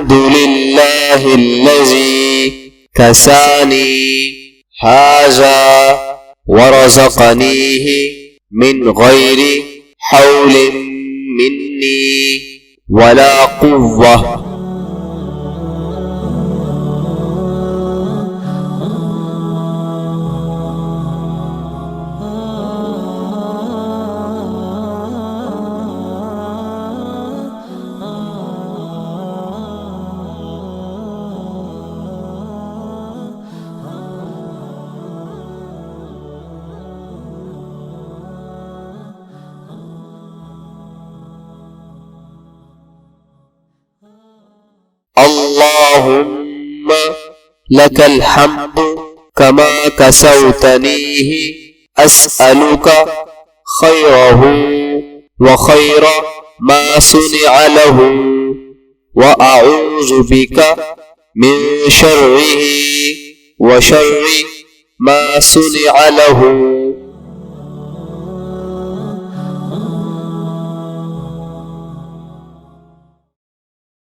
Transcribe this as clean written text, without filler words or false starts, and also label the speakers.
Speaker 1: الحمد لله الذي كساني هذا ورزقنيه من غير حول مني ولا قوة. اللهم لك الحمد كما كسوتنيه، أسألك خيره وخير ما صنع له، وأعوذ بك من شره وشر ما صنع له.